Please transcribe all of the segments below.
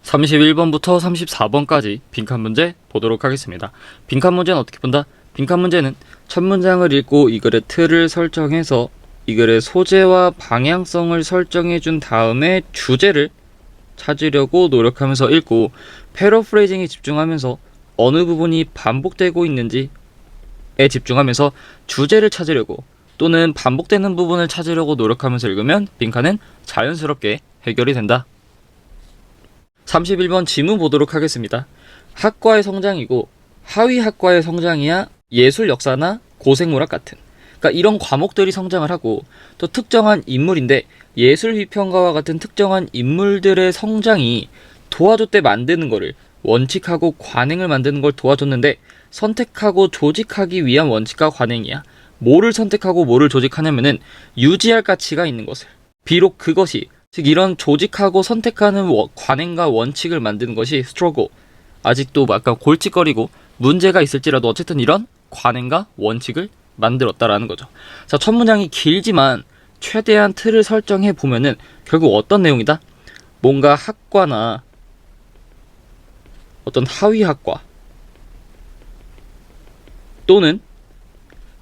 31번부터 34번까지 빈칸 문제 보도록 하겠습니다. 빈칸 문제는 어떻게 본다? 빈칸 문제는 첫 문장을 읽고 이 글의 틀을 설정해서 이 글의 소재와 방향성을 설정해 준 다음에 주제를 찾으려고 노력하면서 읽고, 패러프레이징에 집중하면서 어느 부분이 반복되고 있는지에 집중하면서 주제를 찾으려고 또는 반복되는 부분을 찾으려고 노력하면서 읽으면 빈칸은 자연스럽게 해결이 된다. 31번 지문 보도록 하겠습니다. 학과의 성장이고 하위 학과의 성장이야 예술 역사나 고생물학 같은, 그러니까 이런 과목들이 성장을 하고, 또 특정한 인물인데 예술 비평가와 같은 특정한 인물들의 성장이 도와줬대 만드는 거를, 원칙하고 관행을 만드는 걸 도와줬는데 선택하고 조직하기 위한 원칙과 관행이야. 뭐를 선택하고 뭐를 조직하냐면은 유지할 가치가 있는 것을, 비록 그것이, 즉 이런 조직하고 선택하는 관행과 원칙을 만드는 것이 스트러글, 아직도 약간 골칫거리고 문제가 있을지라도 어쨌든 이런 관행과 원칙을 만들었다라는 거죠. 자, 첫 문장이 길지만 최대한 틀을 설정해 보면은 결국 어떤 내용이다? 뭔가 학과나 어떤 하위 학과 또는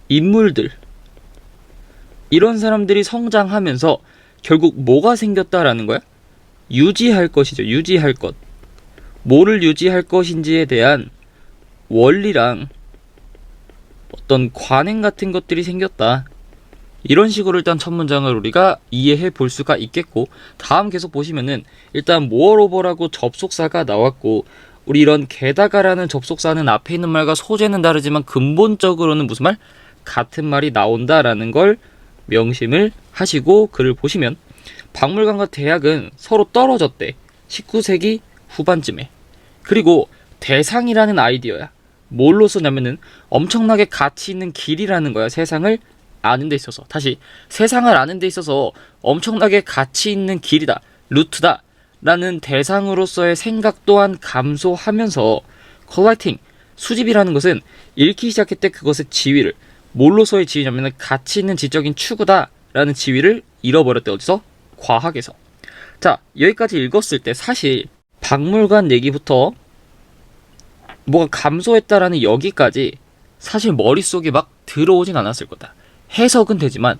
인물들, 이런 사람들이 성장하면서 결국 뭐가 생겼다라는 거야? 유지할 것이죠. 유지할 것. 뭐를 유지할 것인지에 대한 원리랑 어떤 관행 같은 것들이 생겼다. 이런 식으로 일단 첫 문장을 우리가 이해해 볼 수가 있겠고, 다음 계속 보시면은 일단 moreover라고 접속사가 나왔고, 우리 이런 게다가라는 접속사는 앞에 있는 말과 소재는 다르지만 근본적으로는 무슨 말? 같은 말이 나온다라는 걸 명심을 하시고 글을 보시면, 박물관과 대학은 서로 떨어졌대. 19세기 후반쯤에. 그리고 대상이라는 아이디어야. 뭘로 쓰냐면은 엄청나게 가치 있는 길이라는 거야. 세상을 아는 데 있어서. 다시, 세상을 아는 데 있어서 엄청나게 가치 있는 길이다, 루트다 라는 대상으로서의 생각 또한 감소하면서, 컬렉팅, 수집이라는 것은 읽기 시작할 때 그것의 지위를, 뭘로서의 지위냐면 가치 있는 지적인 추구다 라는 지위를 잃어버렸대. 어디서? 과학에서. 자, 여기까지 읽었을 때 사실 박물관 얘기부터 뭐가 감소했다라는 여기까지 사실 머릿속에 막 들어오진 않았을 거다. 해석은 되지만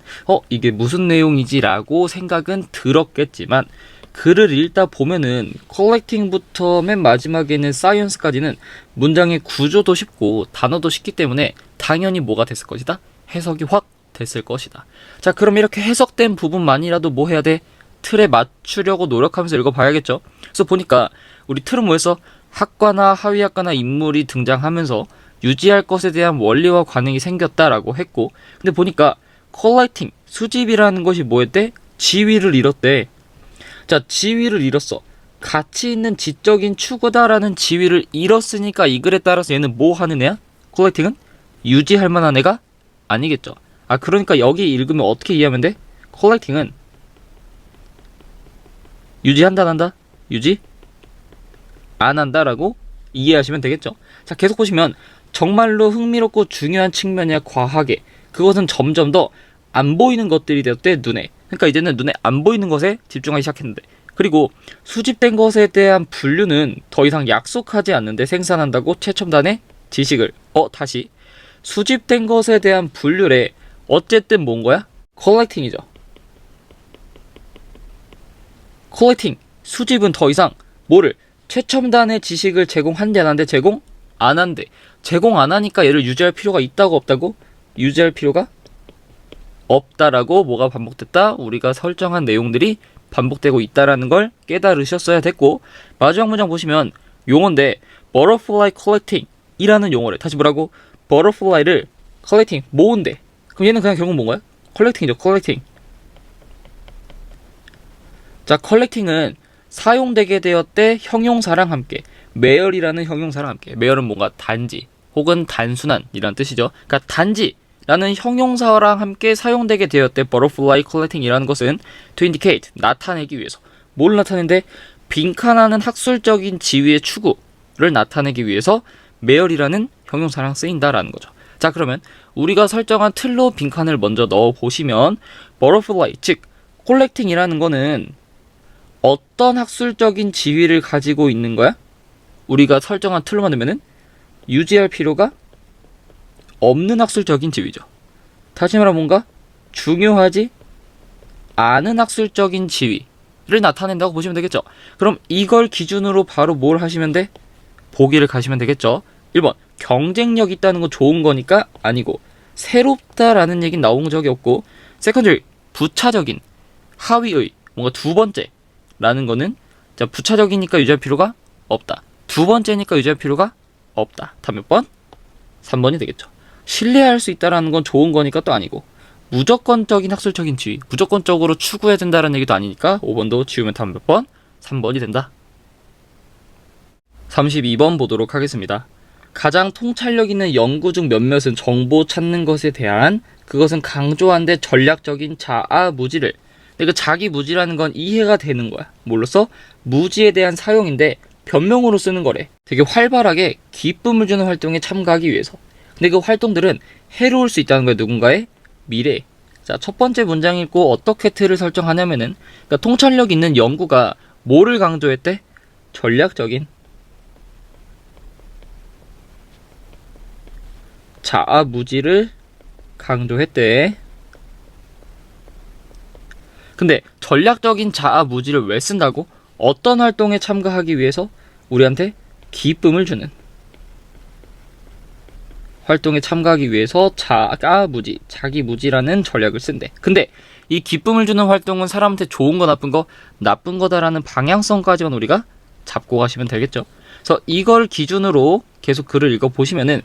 이게 무슨 내용이지 라고 생각은 들었겠지만, 글을 읽다 보면은 컬렉팅부터 맨 마지막에는 사이언스까지는 문장의 구조도 쉽고 단어도 쉽기 때문에 당연히 뭐가 됐을 것이다? 해석이 확 됐을 것이다. 자, 그럼 이렇게 해석된 부분만이라도 뭐 해야 돼? 틀에 맞추려고 노력하면서 읽어봐야겠죠. 그래서 보니까 우리 틀은 뭐였어? 학과나 하위학과나 인물이 등장하면서 유지할 것에 대한 원리와 관행이 생겼다라고 했고, 근데 보니까 컬렉팅, 수집이라는 것이 뭐였대? 지위를 잃었대. 자, 지위를 잃었어. 가치 있는 지적인 추구다라는 지위를 잃었으니까 이 글에 따라서 얘는 뭐 하는 애야? 컬렉팅은 유지할 만한 애가 아니겠죠. 아, 그러니까 여기 읽으면 어떻게 이해하면 돼? 컬렉팅은 유지한다, 안 한다? 유지 안 한다라고 이해하시면 되겠죠. 자, 계속 보시면 정말로 흥미롭고 중요한 측면이야 과학에. 그것은 점점 더 안 보이는 것들이 되었대, 눈에. 그러니까 이제는 눈에 안 보이는 것에 집중하기 시작했는데, 그리고 수집된 것에 대한 분류는 더 이상 약속하지 않는데 생산한다고 최첨단의 지식을. 다시 수집된 것에 대한 분류래. 어쨌든 뭔 거야? 컬렉팅이죠. 컬렉팅, 수집은 더 이상 뭐를? 최첨단의 지식을 제공한대 안 한대? 제공 안 한대. 제공 안 하니까 얘를 유지할 필요가 있다고 없다고? 유지할 필요가 없다라고 뭐가 반복됐다? 우리가 설정한 내용들이 반복되고 있다라는 걸 깨달으셨어야 됐고, 마지막 문장 보시면 용어인데 butterfly collecting 이라는 용어래. 다시 뭐라고? butterfly를 collecting, 모은대. 그럼 얘는 그냥 결국 뭔 거야? 컬렉팅이죠. 컬렉팅. 자, 컬렉팅은 사용되게 되었대 형용사랑 함께. 매열이라는 형용사랑 함께. 매열은 뭔가 단지 혹은 단순한 이란 뜻이죠. 그러니까 단지라는 형용사랑 함께 사용되게 되었대. butterfly collecting이라는 것은 to indicate, 나타내기 위해서. 뭘 나타낸대? 빈칸하는 학술적인 지위의 추구를 나타내기 위해서 매열이라는 형용사랑 쓰인다라는 거죠. 자, 그러면 우리가 설정한 틀로 빈칸을 먼저 넣어 보시면 butterfly, 즉 콜렉팅이라는 거는 어떤 학술적인 지위를 가지고 있는 거야? 우리가 설정한 틀로만 두면은 유지할 필요가 없는 학술적인 지위죠. 다시 말하면 뭔가 중요하지 않은 학술적인 지위를 나타낸다고 보시면 되겠죠. 그럼 이걸 기준으로 바로 뭘 하시면 돼? 보기를 가시면 되겠죠. 1번 경쟁력 있다는 건 좋은 거니까 아니고, 새롭다라는 얘기는 나온 적이 없고, 세컨드리 부차적인 하위의 뭔가 두 번째라는 거는 자 부차적이니까 유지할 필요가 없다. 두 번째니까 유지할 필요가 없다. 답 몇 번? 3번이 되겠죠. 신뢰할 수 있다라는 건 좋은 거니까 또 아니고, 무조건적인 학술적인 지위, 무조건적으로 추구해야 된다는 얘기도 아니니까 5번도 지우면 답 몇 번? 3번이 된다. 32번 보도록 하겠습니다. 가장 통찰력 있는 연구 중 몇몇은 정보 찾는 것에 대한 그것은 강조한데 전략적인 자아무지를, 근데 그 자기무지라는 건 이해가 되는 거야. 뭘로써? 무지에 대한 사용인데 변명으로 쓰는 거래. 되게 활발하게 기쁨을 주는 활동에 참가하기 위해서. 근데 그 활동들은 해로울 수 있다는 거야. 누군가의 미래. 자, 첫 번째 문장 읽고 어떻게 틀을 설정하냐면은, 그러니까 통찰력 있는 연구가 뭐를 강조했대? 전략적인 자아무지를 강조했대. 근데 전략적인 자아무지를 왜 쓴다고? 어떤 활동에 참가하기 위해서? 우리한테 기쁨을 주는 활동에 참가하기 위해서 자아무지, 자기무지라는 전략을 쓴대. 근데 이 기쁨을 주는 활동은 사람한테 좋은 거 나쁜 거? 나쁜 거다라는 방향성까지만 우리가 잡고 가시면 되겠죠. 그래서 이걸 기준으로 계속 글을 읽어보시면은,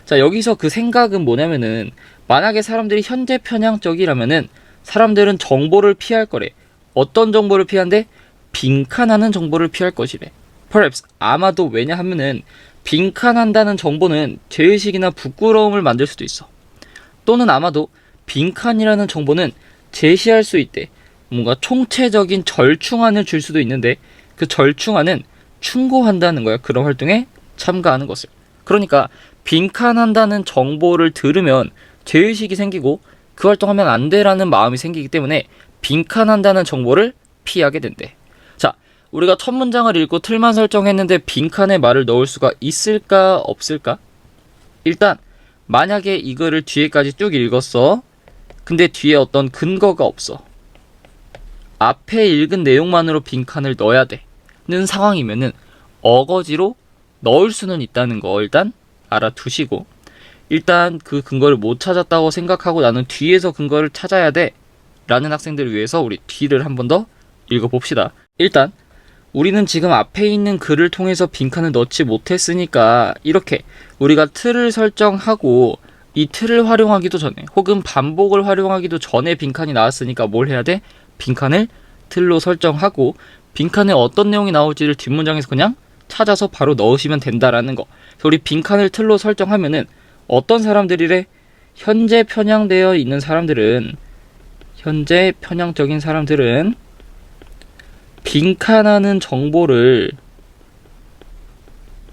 자 여기서 그 생각은 뭐냐면은, 만약에 사람들이 현재 편향적이라면은 사람들은 정보를 피할 거래. 어떤 정보를 피한대? 빈칸하는 정보를 피할 것이래. Perhaps, 아마도. 왜냐 하면은 빈칸한다는 정보는 죄의식이나 부끄러움을 만들 수도 있어. 또는 아마도 빈칸이라는 정보는 제시할 수 있대. 뭔가 총체적인 절충안을 줄 수도 있는데, 그 절충안은 충고한다는 거야. 그런 활동에 참가하는 것을. 그러니까 빈칸한다는 정보를 들으면 죄의식이 생기고 그 활동하면 안 돼라는 마음이 생기기 때문에 빈칸한다는 정보를 피하게 된대. 자, 우리가 첫 문장을 읽고 틀만 설정했는데 빈칸에 말을 넣을 수가 있을까 없을까? 일단 만약에 이거를 뒤에까지 쭉 읽었어. 근데 뒤에 어떤 근거가 없어. 앞에 읽은 내용만으로 빈칸을 넣어야 되는 상황이면은 어거지로 넣을 수는 있다는 거 일단 알아두시고, 일단 그 근거를 못 찾았다고 생각하고 나는 뒤에서 근거를 찾아야 돼 라는 학생들을 위해서 우리 뒤를 한 번 더 읽어봅시다. 일단 우리는 지금 앞에 있는 글을 통해서 빈칸을 넣지 못했으니까 이렇게 우리가 틀을 설정하고 이 틀을 활용하기도 전에 혹은 반복을 활용하기도 전에 빈칸이 나왔으니까 뭘 해야 돼? 빈칸을 틀로 설정하고 빈칸에 어떤 내용이 나올지를 뒷문장에서 그냥 찾아서 바로 넣으시면 된다라는 거. 그래서 우리 빈칸을 틀로 설정하면은 어떤 사람들이래? 현재 편향되어 있는 사람들은, 현재 편향적인 사람들은 빈칸하는 정보를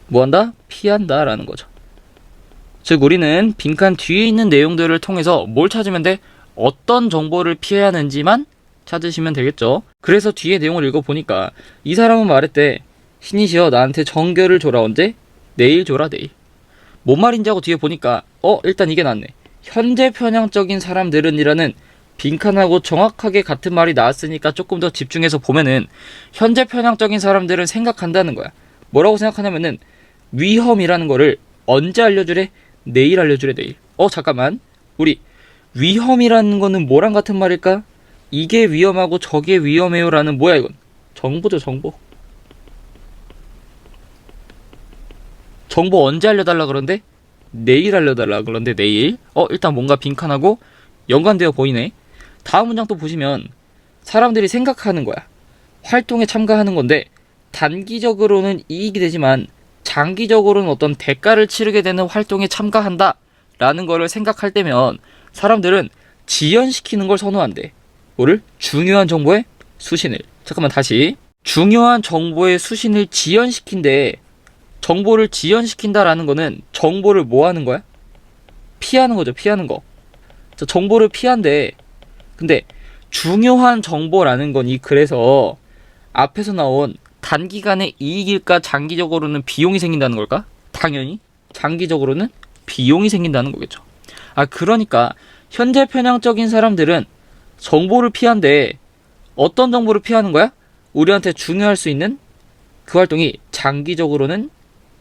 뭐한다? 피한다 라는 거죠. 즉 우리는 빈칸 뒤에 있는 내용들을 통해서 뭘 찾으면 돼? 어떤 정보를 피해야 하는지만 찾으시면 되겠죠. 그래서 뒤에 내용을 읽어보니까 이 사람은 말했대. 신이시여 나한테 정결을 줘라. 언제? 내일 줘라. 내일. 뭔 말인지 하고 뒤에 보니까 일단 이게 낫네. 현재 편향적인 사람들은 이라는 빈칸하고 정확하게 같은 말이 나왔으니까 조금 더 집중해서 보면은 현재 편향적인 사람들은 생각한다는 거야. 뭐라고 생각하냐면은 위험이라는 거를 언제 알려주래? 내일 알려주래. 내일. 잠깐만. 우리 위험이라는 거는 뭐랑 같은 말일까? 이게 위험하고 저게 위험해요 라는 뭐야 이건? 정보죠. 정보. 정보 언제 알려달라 그런데? 내일 알려달라 그런데 내일. 일단 뭔가 빈칸하고 연관되어 보이네. 다음 문장 또 보시면 사람들이 생각하는 거야. 활동에 참가하는 건데 단기적으로는 이익이 되지만 장기적으로는 어떤 대가를 치르게 되는 활동에 참가한다 라는 거를 생각할 때면 사람들은 지연시키는 걸 선호한대. 뭐를? 중요한 정보의 수신을. 잠깐만 다시. 중요한 정보의 수신을 지연시킨대. 정보를 지연시킨다라는 거는 정보를 뭐 하는 거야? 피하는 거죠. 피하는 거. 정보를 피한대. 근데 중요한 정보라는 건 이 글에서 앞에서 나온 단기간에 이익일까 장기적으로는 비용이 생긴다는 걸까? 당연히 장기적으로는 비용이 생긴다는 거겠죠. 그러니까 현재 편향적인 사람들은 정보를 피한데 어떤 정보를 피하는 거야? 우리한테 중요할 수 있는 그 활동이 장기적으로는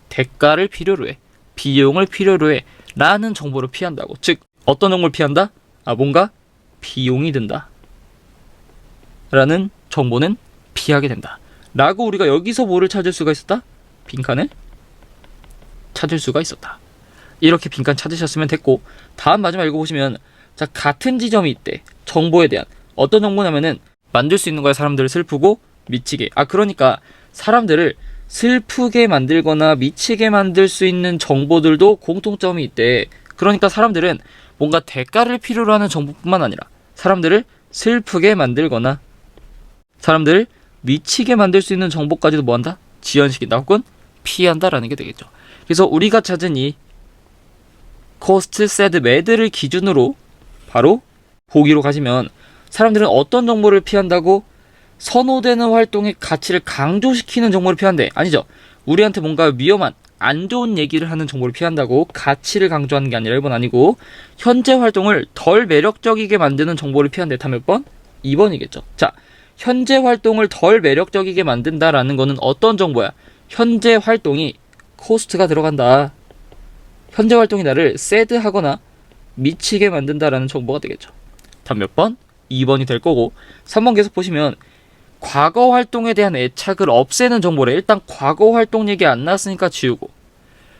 대가를 필요로 해, 비용을 필요로 해 라는 정보를 피한다고. 즉 어떤 정보를 피한다? 뭔가 비용이 든다 라는 정보는 피하게 된다 라고 우리가 여기서 뭐를 찾을 수가 있었다? 빈칸을 찾을 수가 있었다. 이렇게 빈칸 찾으셨으면 됐고, 다음 마지막 읽어보시면, 자, 같은 지점이 있대. 정보에 대한. 어떤 정보냐면은 만들 수 있는 거야. 사람들을 슬프고 미치게. 그러니까 사람들을 슬프게 만들거나 미치게 만들 수 있는 정보들도 공통점이 있대. 그러니까 사람들은 뭔가 대가를 필요로 하는 정보뿐만 아니라 사람들을 슬프게 만들거나 사람들을 미치게 만들 수 있는 정보까지도 뭐한다? 지연시킨다 혹은 피한다라는 게 되겠죠. 그래서 우리가 찾은 이 cost, sad, mad를 기준으로 바로 보기로 가시면 사람들은 어떤 정보를 피한다고? 선호되는 활동의 가치를 강조시키는 정보를 피한대. 아니죠. 우리한테 뭔가 위험한 안 좋은 얘기를 하는 정보를 피한다고 가치를 강조하는 게 아니라 1번 아니고 현재 활동을 덜 매력적이게 만드는 정보를 피한대. 다 몇 번? 2번이겠죠. 자, 현재 활동을 덜 매력적이게 만든다라는 거는 어떤 정보야? 현재 활동이 코스트가 들어간다. 현재 활동이 나를 새드하거나 미치게 만든다라는 정보가 되겠죠. 답 몇 번? 2번이 될 거고 3번 계속 보시면 과거 활동에 대한 애착을 없애는 정보래. 일단 과거 활동 얘기 안 나왔으니까 지우고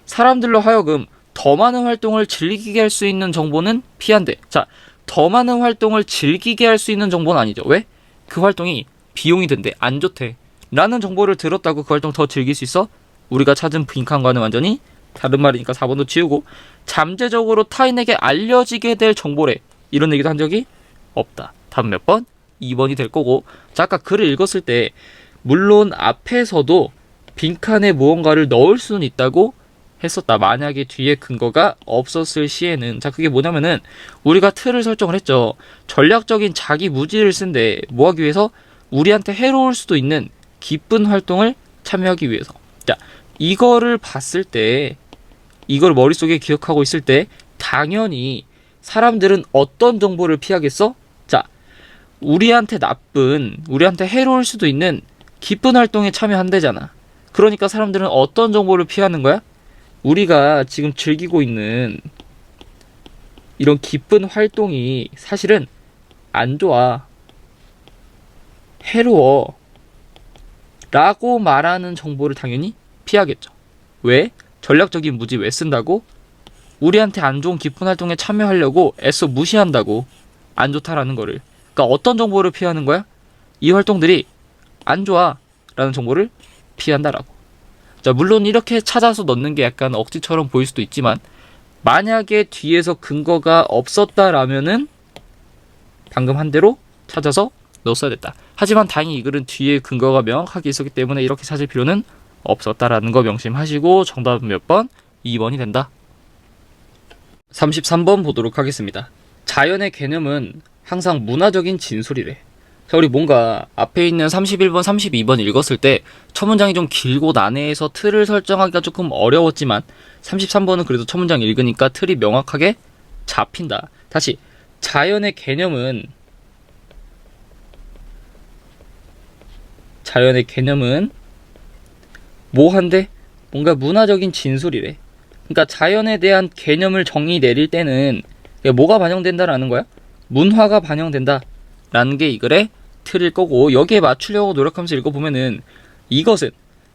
사람들로 하여금 더 많은 활동을 즐기게 할 수 있는 정보는 피한대. 자, 더 많은 활동을 즐기게 할 수 있는 정보는 아니죠. 왜? 그 활동이 비용이 든대. 안 좋대. 라는 정보를 들었다고 그 활동 더 즐길 수 있어? 우리가 찾은 빈칸과는 완전히 다른 말이니까 4번도 지우고 잠재적으로 타인에게 알려지게 될 정보래. 이런 얘기도 한 적이 없다. 답 몇 번? 2번이 될 거고. 자, 아까 글을 읽었을 때 물론 앞에서도 빈칸에 무언가를 넣을 수는 있다고 했었다. 만약에 뒤에 근거가 없었을 시에는. 자, 그게 뭐냐면은 우리가 틀을 설정을 했죠. 전략적인 자기 무지를 쓴데 뭐하기 위해서? 우리한테 해로울 수도 있는 기쁜 활동을 참여하기 위해서. 자, 이거를 봤을 때, 이걸 머릿속에 기억하고 있을 때 당연히 사람들은 어떤 정보를 피하겠어? 자, 우리한테 나쁜, 우리한테 해로울 수도 있는 기쁜 활동에 참여한대잖아. 그러니까 사람들은 어떤 정보를 피하는 거야? 우리가 지금 즐기고 있는 이런 기쁜 활동이 사실은 안 좋아, 해로워 라고 말하는 정보를 당연히 피하겠죠. 왜? 전략적인 무지 왜 쓴다고? 우리한테 안 좋은 기쁜 활동에 참여하려고 애써 무시한다고. 안 좋다라는 거를. 그러니까 어떤 정보를 피하는 거야? 이 활동들이 안 좋아 라는 정보를 피한다라고. 자, 물론 이렇게 찾아서 넣는 게 약간 억지처럼 보일 수도 있지만 만약에 뒤에서 근거가 없었다라면은 방금 한 대로 찾아서 넣었어야 됐다. 하지만 다행히 이 글은 뒤에 근거가 명확하게 있었기 때문에 이렇게 찾을 필요는 없었다라는 거 명심하시고 정답은 몇 번? 2번이 된다. 33번 보도록 하겠습니다. 자연의 개념은 항상 문화적인 진술이래. 자, 우리 뭔가 앞에 있는 31번, 32번 읽었을 때 첫 문장이 좀 길고 난해해서 틀을 설정하기가 조금 어려웠지만 33번은 그래도 첫 문장 읽으니까 틀이 명확하게 잡힌다. 다시, 자연의 개념은 뭐한데? 뭔가 문화적인 진술이래. 그러니까 자연에 대한 개념을 정의 내릴 때는 뭐가 반영된다라는 거야? 문화가 반영된다 라는 게 이 글의 틀일 거고, 여기에 맞추려고 노력하면서 읽어보면은 이것은,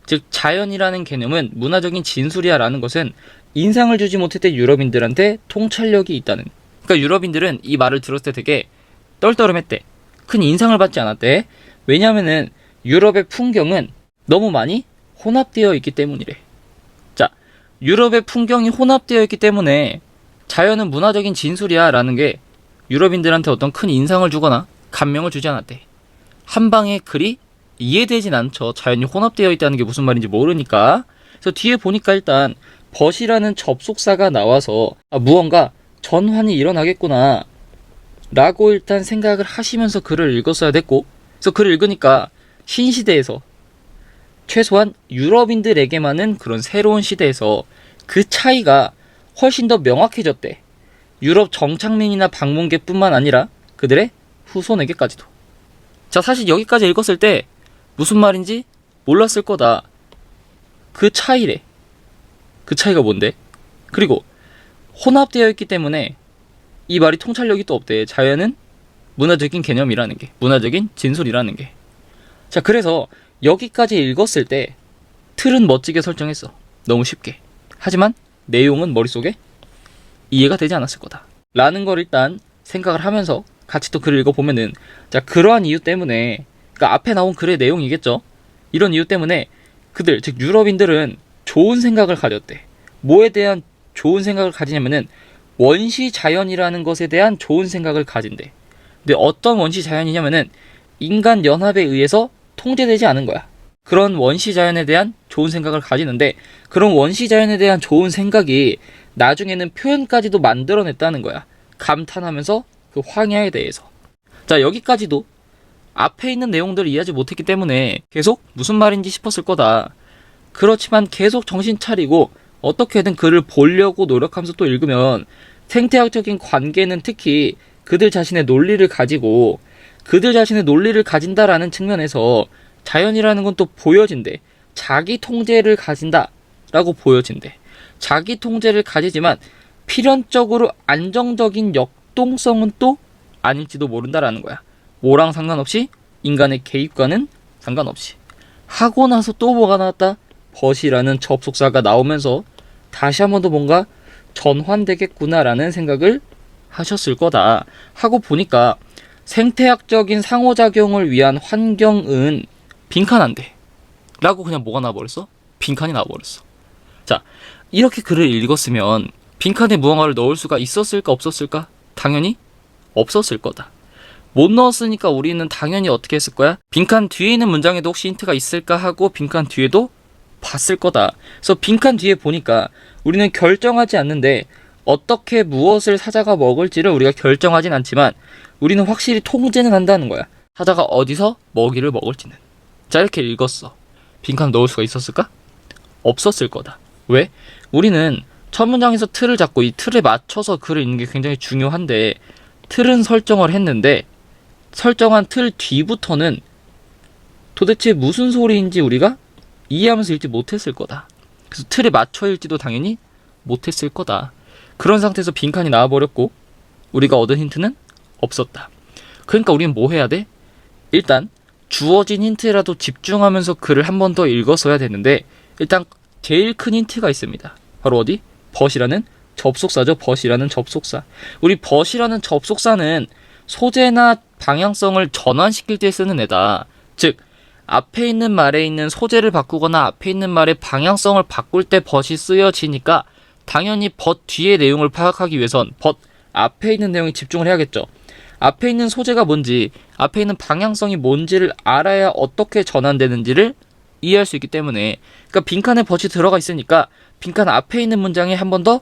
즉 자연이라는 개념은 문화적인 진술이야 라는 것은 인상을 주지 못했던 유럽인들한테 통찰력이 있다는. 그러니까 유럽인들은 이 말을 들었을 때 되게 떨떠름했대. 큰 인상을 받지 않았대. 왜냐면은 유럽의 풍경은 너무 많이 혼합되어 있기 때문이래. 자, 유럽의 풍경이 혼합되어 있기 때문에 자연은 문화적인 진술이야 라는 게 유럽인들한테 어떤 큰 인상을 주거나 감명을 주지 않았대. 한 방의 글이 이해되진 않죠. 자연이 혼합되어 있다는 게 무슨 말인지 모르니까. 그래서 뒤에 보니까 일단 벗이라는 접속사가 나와서 무언가 전환이 일어나겠구나 라고 일단 생각을 하시면서 글을 읽었어야 됐고, 그래서 글을 읽으니까 신시대에서, 최소한 유럽인들에게만은 그런 새로운 시대에서 그 차이가 훨씬 더 명확해졌대. 유럽 정착민이나 방문객뿐만 아니라 그들의 후손에게까지도. 자, 사실 여기까지 읽었을 때 무슨 말인지 몰랐을 거다. 그 차이래. 그 차이가 뭔데? 그리고 혼합되어 있기 때문에 이 말이 통찰력이 또 없대. 자연은 문화적인 개념이라는 게, 문화적인 진술이라는 게. 자, 그래서 여기까지 읽었을 때 틀은 멋지게 설정했어. 너무 쉽게. 하지만 내용은 머릿속에 이해가 되지 않았을 거다 라는 걸 일단 생각을 하면서 같이 또 글을 읽어보면은, 자, 그러한 이유 때문에, 그러니까 앞에 나온 글의 내용이겠죠. 이런 이유 때문에 그들, 즉 유럽인들은 좋은 생각을 가졌대. 뭐에 대한 좋은 생각을 가지냐면은 원시 자연이라는 것에 대한 좋은 생각을 가진대. 근데 어떤 원시 자연이냐면은 인간 연합에 의해서 통제되지 않은 거야. 그런 원시 자연에 대한 좋은 생각을 가지는데, 그런 원시 자연에 대한 좋은 생각이 나중에는 표현까지도 만들어냈다는 거야. 감탄하면서 그 황야에 대해서. 자, 여기까지도 앞에 있는 내용들을 이해하지 못했기 때문에 계속 무슨 말인지 싶었을 거다. 그렇지만 계속 정신 차리고 어떻게든 글을 보려고 노력하면서 또 읽으면 생태학적인 관계는 특히 그들 자신의 논리를 가지고, 그들 자신의 논리를 가진다라는 측면에서 자연이라는 건 또 보여진대. 자기 통제를 가진다 라고 보여진대. 자기 통제를 가지지만 필연적으로 안정적인 역동성은 또 아닐지도 모른다라는 거야. 뭐랑 상관없이, 인간의 개입과는 상관없이. 하고 나서 또 뭐가 나왔다? 벗이라는 접속사가 나오면서 다시 한 번 더 뭔가 전환되겠구나라는 생각을 하셨을 거다 하고 보니까, 생태학적인 상호작용을 위한 환경은 빈칸한데 라고 그냥 뭐가 나와버렸어? 빈칸이 나와버렸어. 자, 이렇게 글을 읽었으면 빈칸에 무언가를 넣을 수가 있었을까 없었을까? 당연히 없었을 거다. 못 넣었으니까 우리는 당연히 어떻게 했을 거야? 빈칸 뒤에 있는 문장에도 혹시 힌트가 있을까 하고 빈칸 뒤에도 봤을 거다. 그래서 빈칸 뒤에 보니까 우리는 결정하지 않는데 어떻게 무엇을 사자가 먹을지를 우리가 결정하진 않지만 우리는 확실히 통제는 한다는 거야. 사자가 어디서 먹이를 먹을지는. 자, 이렇게 읽었어. 빈칸 넣을 수가 있었을까? 없었을 거다. 왜? 우리는 첫 문장에서 틀을 잡고 이 틀에 맞춰서 글을 읽는 게 굉장히 중요한데, 틀은 설정을 했는데 설정한 틀 뒤부터는 도대체 무슨 소리인지 우리가 이해하면서 읽지 못했을 거다. 그래서 틀에 맞춰 읽지도 당연히 못했을 거다. 그런 상태에서 빈칸이 나와버렸고 우리가 얻은 힌트는 없었다. 그러니까 우리는 뭐 해야 돼? 일단 주어진 힌트라도 집중하면서 글을 한 번 더 읽었어야 되는데, 일단 제일 큰 힌트가 있습니다. 바로 어디? 벗이라는 접속사죠. 벗이라는 접속사. 우리 벗이라는 접속사는 소재나 방향성을 전환시킬 때 쓰는 애다. 즉, 앞에 있는 말에 있는 소재를 바꾸거나 앞에 있는 말의 방향성을 바꿀 때 벗이 쓰여지니까 당연히 벗 뒤의 내용을 파악하기 위해선 벗 앞에 있는 내용에 집중을 해야겠죠. 앞에 있는 소재가 뭔지, 앞에 있는 방향성이 뭔지를 알아야 어떻게 전환되는지를 이해할 수 있기 때문에, 그러니까 빈칸에 벗이 들어가 있으니까 빈칸 앞에 있는 문장에 한 번 더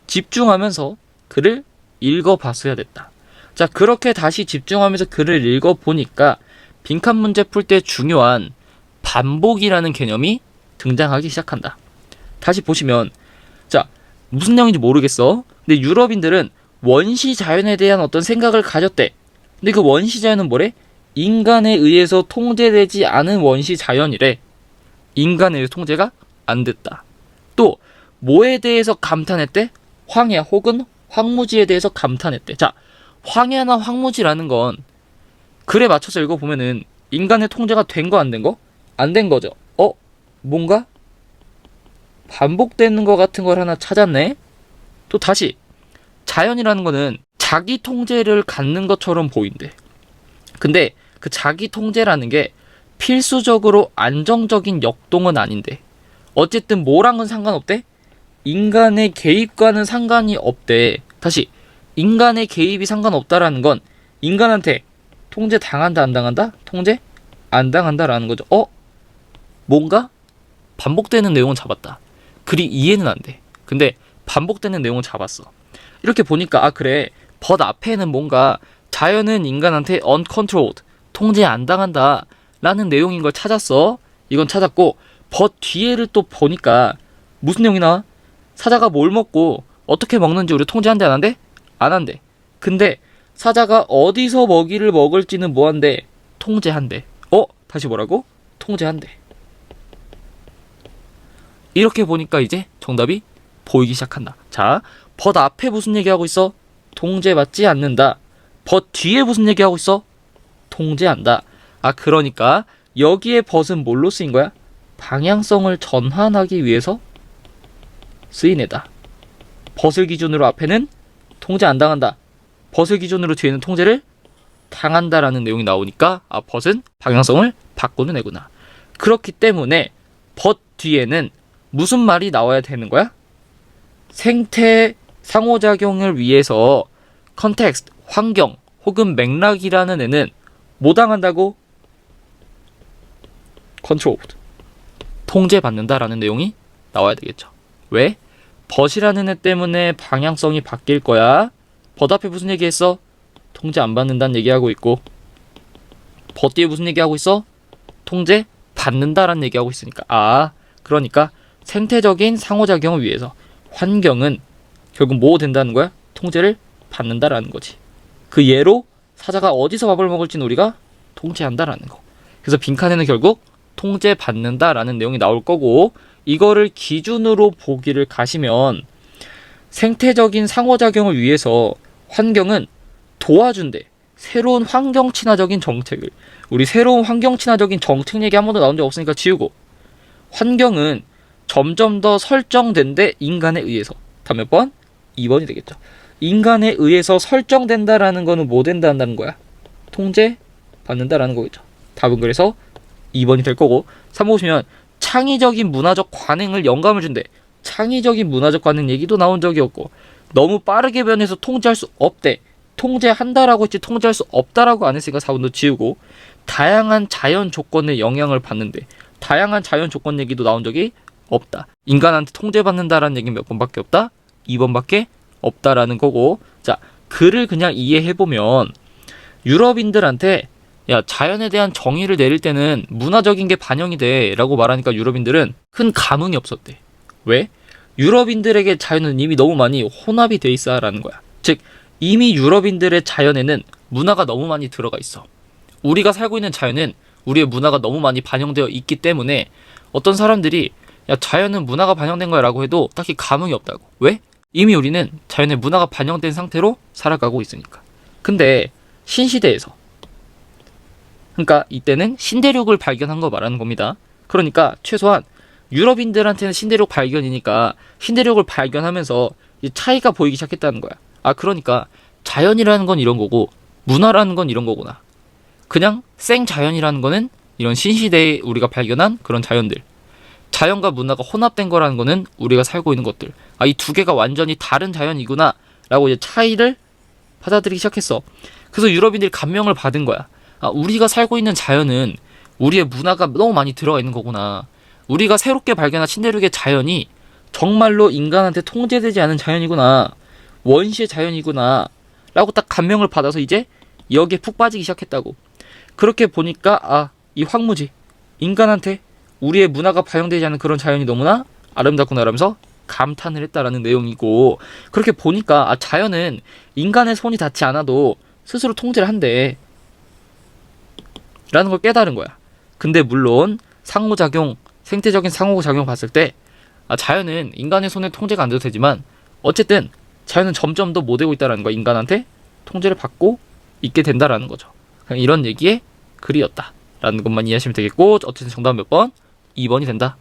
집중하면서 글을 읽어봤어야 됐다. 자, 그렇게 다시 집중하면서 글을 읽어보니까 빈칸 문제 풀 때 중요한 반복이라는 개념이 등장하기 시작한다. 다시 보시면, 자, 무슨 내용인지 모르겠어. 근데 유럽인들은 원시 자연에 대한 어떤 생각을 가졌대. 근데 그 원시 자연은 뭐래? 인간에 의해서 통제되지 않은 원시 자연이래. 인간에 의해서 통제가 안 됐다. 또 뭐에 대해서 감탄했대? 황야 혹은 황무지에 대해서 감탄했대. 자, 황야나 황무지라는 건 글에 맞춰서 읽어보면은 인간의 통제가 된 거 안 된 거? 안 된 거죠. 뭔가 반복되는 거 같은 걸 하나 찾았네? 또 다시, 자연이라는 거는 자기 통제를 갖는 것처럼 보인대. 근데 그 자기 통제라는 게 필수적으로 안정적인 역동은 아닌데, 어쨌든 뭐랑은 상관없대? 인간의 개입과는 상관이 없대. 다시, 인간의 개입이 상관없다라는 건 인간한테 통제 당한다 안 당한다? 통제 안 당한다라는 거죠. 뭔가 반복되는 내용은 잡았다. 글이 이해는 안 돼. 근데 반복되는 내용은 잡았어. 이렇게 보니까 그래, 벗 앞에는 뭔가 자연은 인간한테 uncontrolled, 통제 안 당한다 라는 내용인 걸 찾았어. 이건 찾았고 but 뒤에를 또 보니까 무슨 내용이 나와? 사자가 뭘 먹고 어떻게 먹는지 우리 통제한대 안 한대? 안 한대. 근데 사자가 어디서 먹이를 먹을지는 뭐한대? 통제한대. 다시 뭐라고? 통제한대. 이렇게 보니까 이제 정답이 보이기 시작한다. 자, but 앞에 무슨 얘기하고 있어? 통제받지 않는다. but 뒤에 무슨 얘기하고 있어? 통제한다. 그러니까 여기에 but은 뭘로 쓰인 거야? 방향성을 전환하기 위해서 쓰인 애다. but을 기준으로 앞에는 통제 안 당한다. but을 기준으로 뒤에는 통제를 당한다라는 내용이 나오니까 but은 방향성을 바꾸는 애구나. 그렇기 때문에 but 뒤에는 무슨 말이 나와야 되는 거야? 생태 상호작용을 위해서 컨텍스트, 환경 혹은 맥락이라는 애는 뭐 당한다고? controlled. 통제받는다라는 내용이 나와야 되겠죠. 왜? but이라는 애 때문에 방향성이 바뀔 거야. but 앞에 무슨 얘기했어? 통제 안 받는다는 얘기하고 있고 but 뒤에 무슨 얘기하고 있어? 통제 받는다라는 얘기하고 있으니까 그러니까 생태적인 상호작용을 위해서 환경은 결국 뭐 된다는 거야? 통제를 받는다라는 거지. 그 예로 사자가 어디서 밥을 먹을지는 우리가 통제한다라는 거. 그래서 빈칸에는 결국 통제받는다라는 내용이 나올 거고 이거를 기준으로 보기를 가시면 생태적인 상호작용을 위해서 환경은 도와준대. 새로운 환경 친화적인 정책을. 우리 새로운 환경 친화적인 정책 얘기 한 번도 나온 적 없으니까 지우고 환경은 점점 더 설정된대 인간에 의해서. 다음 몇 번? 2번이 되겠죠. 인간에 의해서 설정된다라는 거는 뭐 된다 한다는 거야? 통제받는다라는 거겠죠. 답은 그래서 2번이 될 거고 3번 보시면 창의적인 문화적 관행을 영감을 준대. 창의적인 문화적 관행 얘기도 나온 적이 없고 너무 빠르게 변해서 통제할 수 없대. 통제한다라고 했지 통제할 수 없다라고 안 했으니까 4번도 지우고 다양한 자연 조건에 영향을 받는데 다양한 자연 조건 얘기도 나온 적이 없다. 인간한테 통제받는다라는 얘기는 몇 번밖에 없다? 2번밖에 없다라는 거고 자 글을 그냥 이해해보면 유럽인들한테 야 자연에 대한 정의를 내릴 때는 문화적인 게 반영이 돼 라고 말하니까 유럽인들은 큰 감흥이 없었대. 왜? 유럽인들에게 자연은 이미 너무 많이 혼합이 돼 있어 라는 거야. 즉 이미 유럽인들의 자연에는 문화가 너무 많이 들어가 있어. 우리가 살고 있는 자연은 우리의 문화가 너무 많이 반영되어 있기 때문에 어떤 사람들이 야 자연은 문화가 반영된 거야 라고 해도 딱히 감흥이 없다고. 왜? 이미 우리는 자연의 문화가 반영된 상태로 살아가고 있으니까. 근데 신시대에서 그러니까 이때는 신대륙을 발견한 거 말하는 겁니다. 그러니까 최소한 유럽인들한테는 신대륙 발견이니까 신대륙을 발견하면서 차이가 보이기 시작했다는 거야. 그러니까 자연이라는 건 이런 거고 문화라는 건 이런 거구나. 그냥 생자연이라는 거는 이런 신시대에 우리가 발견한 그런 자연들. 자연과 문화가 혼합된 거라는 거는 우리가 살고 있는 것들. 이 두 개가 완전히 다른 자연이구나 라고 이제 차이를 받아들이기 시작했어. 그래서 유럽인들이 감명을 받은 거야. 우리가 살고 있는 자연은 우리의 문화가 너무 많이 들어가 있는 거구나. 우리가 새롭게 발견한 신대륙의 자연이 정말로 인간한테 통제되지 않은 자연이구나. 원시의 자연이구나 라고 딱 감명을 받아서 이제 여기에 푹 빠지기 시작했다고. 그렇게 보니까 이 황무지 인간한테 우리의 문화가 반영되지 않은 그런 자연이 너무나 아름답구나 라면서 감탄을 했다라는 내용이고 그렇게 보니까 자연은 인간의 손이 닿지 않아도 스스로 통제를 한대 라는 걸 깨달은 거야. 근데 물론 상호작용 생태적인 상호작용 봤을 때 자연은 인간의 손에 통제가 안 돼도 되지만 어쨌든 자연은 점점 더 못되고 있다는 거야. 인간한테 통제를 받고 있게 된다라는 거죠. 그냥 이런 얘기의 글이었다라는 것만 이해하시면 되겠고 어쨌든 정답은 몇 번? 2번이 된다.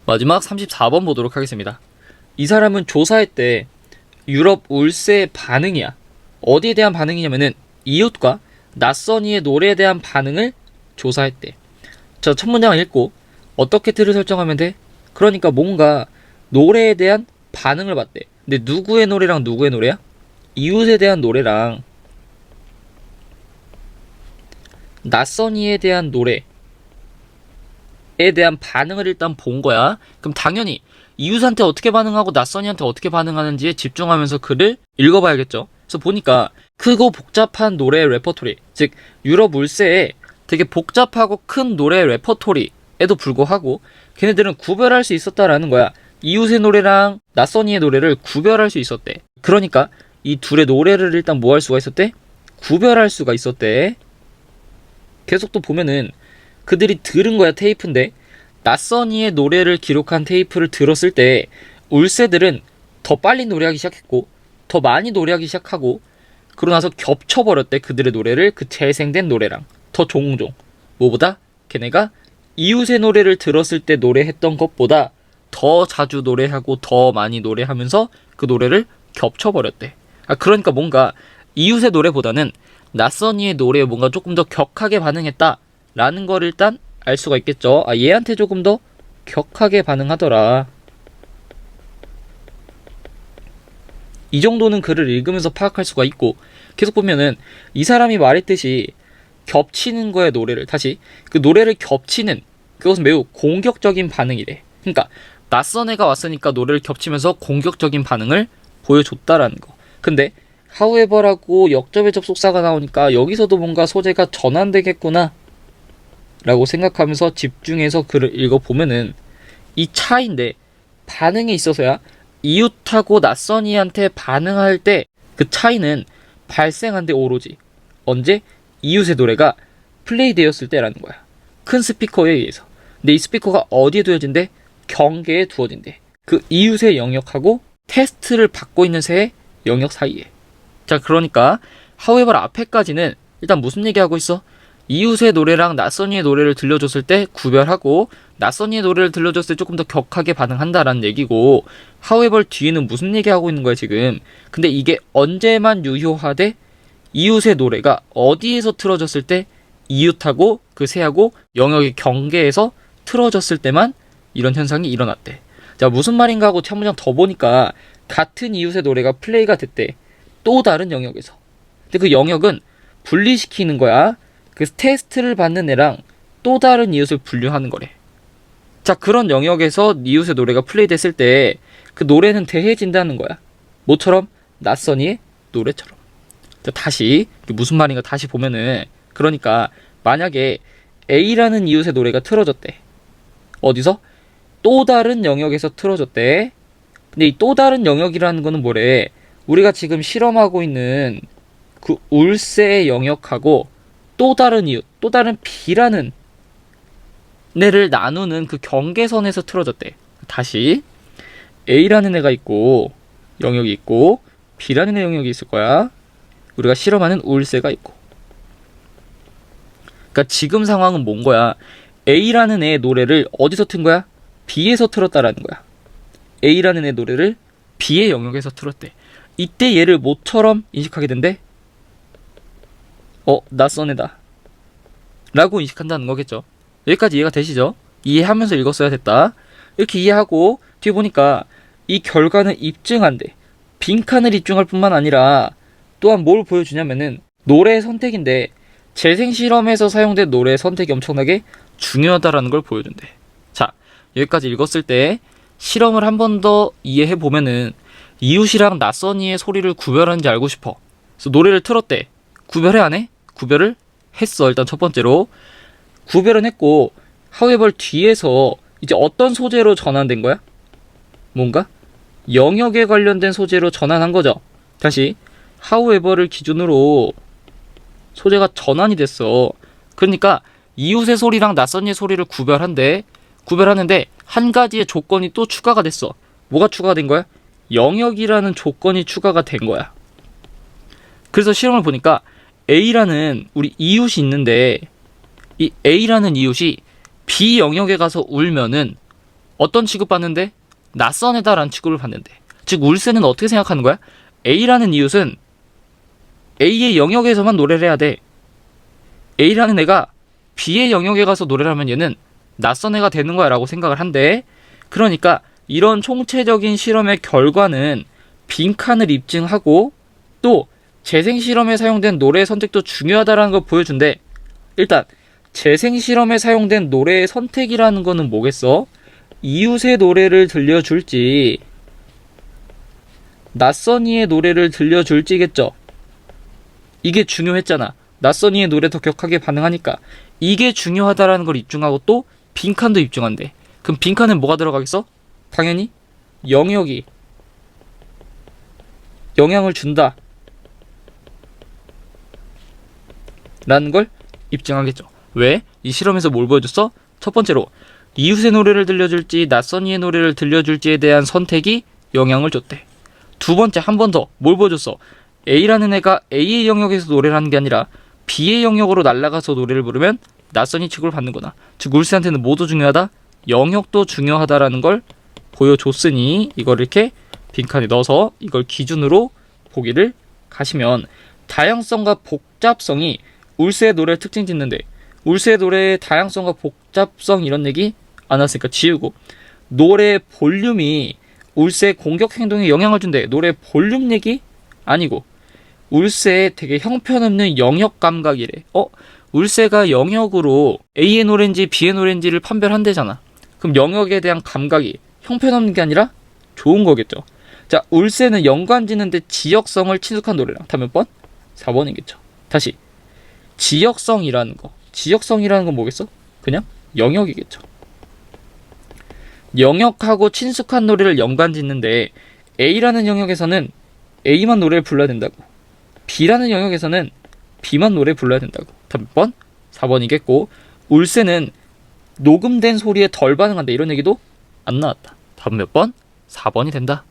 마지막 34번 보도록 하겠습니다. 이 사람은 조사했대. 유럽 울세의 반응이야. 어디에 대한 반응이냐면은 이웃과 낯선 이의 노래에 대한 반응을 조사했대. 자, 첫 문장을 읽고 어떻게 틀을 설정하면 돼? 그러니까 뭔가 노래에 대한 반응을 봤대. 근데 누구의 노래랑 누구의 노래야? 이웃에 대한 노래랑 낯선 이에 대한 노래에 대한 반응을 일단 본 거야. 그럼 당연히 이웃한테 어떻게 반응하고 낯선이한테 어떻게 반응하는지에 집중하면서 글을 읽어봐야겠죠. 그래서 보니까 크고 복잡한 노래의 레퍼토리, 즉 유럽 울세에 되게 복잡하고 큰 노래 레퍼토리에도 불구하고 걔네들은 구별할 수 있었다라는 거야. 이웃의 노래랑 낯선 이의 노래를 구별할 수 있었대. 그러니까 이 둘의 노래를 일단 뭐 할 수가 있었대? 구별할 수가 있었대. 계속 또 보면은 그들이 들은 거야, 테이프인데. 낯선 이의 노래를 기록한 테이프를 들었을 때 울새들은 더 빨리 노래하기 시작했고 더 많이 노래하기 시작하고, 그러고 나서 겹쳐버렸대. 그들의 노래를 그 재생된 노래랑 더 종종. 뭐보다? 걔네가 이웃의 노래를 들었을 때 노래했던 것보다 더 자주 노래하고 더 많이 노래하면서 그 노래를 겹쳐버렸대. 그러니까 뭔가 이웃의 노래보다는 낯선 이의 노래에 뭔가 조금 더 격하게 반응했다라는 걸 일단 알 수가 있겠죠. 얘한테 조금 더 격하게 반응하더라. 이 정도는 글을 읽으면서 파악할 수가 있고, 계속 보면은 이 사람이 말했듯이 겹치는 거의 노래를 다시 그 노래를 겹치는 그것은 매우 공격적인 반응이래. 그러니까 낯선 애가 왔으니까 노래를 겹치면서 공격적인 반응을 보여줬다라는 거. 근데 however라고 역접의 접속사가 나오니까 여기서도 뭔가 소재가 전환되겠구나 라고 생각하면서 집중해서 글을 읽어보면은 이 차이인데, 반응에 있어서야 이웃하고 낯선 이한테 반응할 때 그 차이는 발생한데 오로지 언제? 이웃의 노래가 플레이 되었을 때라는 거야. 큰 스피커에 의해서. 근데 이 스피커가 어디에 두어진대? 경계에 두어진대. 그 이웃의 영역하고 테스트를 받고 있는 새의 영역 사이에. 자, 그러니까 however 앞에까지는 일단 무슨 얘기하고 있어? 이웃의 노래랑 낯선 이의 노래를 들려줬을 때 구별하고 낯선 이의 노래를 들려줬을 때 조금 더 격하게 반응한다라는 얘기고, however 뒤에는 무슨 얘기하고 있는 거야 지금. 근데 이게 언제만 유효하대? 이웃의 노래가 어디에서 틀어졌을 때 이웃하고 그 새하고 영역의 경계에서 틀어졌을 때만 이런 현상이 일어났대. 자, 무슨 말인가 하고 한 문장 더 보니까 같은 이웃의 노래가 플레이가 됐대. 또 다른 영역에서. 근데 그 영역은 분리시키는 거야. 그 테스트를 받는 애랑 또 다른 이웃을 분류하는 거래. 자, 그런 영역에서 이웃의 노래가 플레이됐을 때 그 노래는 대해진다는 거야. 뭐처럼? 낯선 이의 노래처럼. 자, 다시 무슨 말인가 다시 보면은, 그러니까 만약에 A라는 이웃의 노래가 틀어졌대. 어디서? 또 다른 영역에서 틀어졌대. 근데 이 또 다른 영역이라는 거는 뭐래? 우리가 지금 실험하고 있는 그 울새의 영역하고 또 다른 이웃, 또 다른 B라는 애를 나누는 그 경계선에서 틀어졌대. 다시 A라는 애가 있고 영역이 있고 B라는 애 영역이 있을 거야. 우리가 실험하는 울새가 있고. 그러니까 지금 상황은 뭔 거야? A라는 애의 노래를 어디서 튼 거야? B에서 틀었다라는 거야. A라는 애 노래를 B의 영역에서 틀었대. 이때 얘를 뭐처럼 인식하게 된대? 낯선 애다 라고 인식한다는 거겠죠. 여기까지 이해가 되시죠? 이해하면서 읽었어야 됐다. 이렇게 이해하고 뒤에 보니까 이 결과는 입증한대. 빈칸을 입증할 뿐만 아니라 또한 뭘 보여주냐면은 노래의 선택인데, 재생실험에서 사용된 노래의 선택이 엄청나게 중요하다라는 걸 보여준대. 자, 여기까지 읽었을 때 실험을 한 번 더 이해해보면은 이웃이랑 낯선 이의 소리를 구별하는지 알고 싶어. 그래서 노래를 틀었대. 구별해 안 해? 구별을 했어. 일단 첫 번째로 구별은 했고, however 뒤에서 이제 어떤 소재로 전환된 거야? 뭔가 영역에 관련된 소재로 전환한 거죠. 다시 however를 기준으로 소재가 전환이 됐어. 그러니까 이웃의 소리랑 낯선 이의 소리를 구별하는데 한 가지의 조건이 또 추가가 됐어. 뭐가 추가가 된 거야? 영역이라는 조건이 추가가 된 거야. 그래서 실험을 보니까 A라는 우리 이웃이 있는데, 이 A라는 이웃이 B 영역에 가서 울면은 어떤 취급받는데? 낯선 애다라는 취급을 받는데. 즉 울새는 어떻게 생각하는 거야? A라는 이웃은 A의 영역에서만 노래를 해야 돼. A라는 애가 B의 영역에 가서 노래를 하면 얘는 낯선 애가 되는 거야 라고 생각을 한대. 그러니까 이런 총체적인 실험의 결과는 빈칸을 입증하고 또 재생실험에 사용된 노래의 선택도 중요하다는 걸 보여준대. 일단 재생실험에 사용된 노래의 선택이라는 거는 뭐겠어? 이웃의 노래를 들려줄지 낯선 이의 노래를 들려줄지겠죠. 이게 중요했잖아. 낯선 이의 노래 더 격하게 반응하니까 이게 중요하다라는 걸 입증하고 또 빈칸도 입증한대. 그럼 빈칸에 뭐가 들어가겠어? 당연히 영역이 영향을 준다 라는 걸 입증하겠죠. 왜? 이 실험에서 뭘 보여줬어? 첫 번째로 이웃의 노래를 들려줄지 낯선 이의 노래를 들려줄지에 대한 선택이 영향을 줬대. 두 번째, 한 번 더 뭘 보여줬어? A라는 애가 A의 영역에서 노래를 하는 게 아니라 B의 영역으로 날아가서 노래를 부르면 낯선 이 취급을 받는구나. 즉 울스한테는 뭐도 중요하다? 영역도 중요하다라는 걸 보여줬으니 이걸 이렇게 빈칸에 넣어서 이걸 기준으로 보기를 가시면, 다양성과 복잡성이 울스의 노래의 특징 짓는데 울스의 노래의 다양성과 복잡성 이런 얘기 안 왔으니까 지우고, 노래의 볼륨이 울스의 공격 행동에 영향을 준대. 노래의 볼륨 얘기 아니고 울스의 되게 형편없는 영역 감각이래. 울스가 영역으로 A의 노래인지 B의 노래인지를 판별한대잖아. 그럼 영역에 대한 감각이 형편없는 게 아니라 좋은 거겠죠. 자, 울스는 연관 짓는데 지역성을 친숙한 노래랑. 다 몇 번? 4번이겠죠. 다시 지역성이라는 건 뭐겠어? 그냥 영역이겠죠. 영역하고 친숙한 노래를 연관 짓는데 A라는 영역에서는 A만 노래를 불러야 된다고, B라는 영역에서는 B만 노래 불러야 된다고. 다 몇 번? 4번이겠고, 울세는 녹음된 소리에 덜 반응한다 이런 얘기도 안 나왔다. 답은 몇 번? 4번이 된다.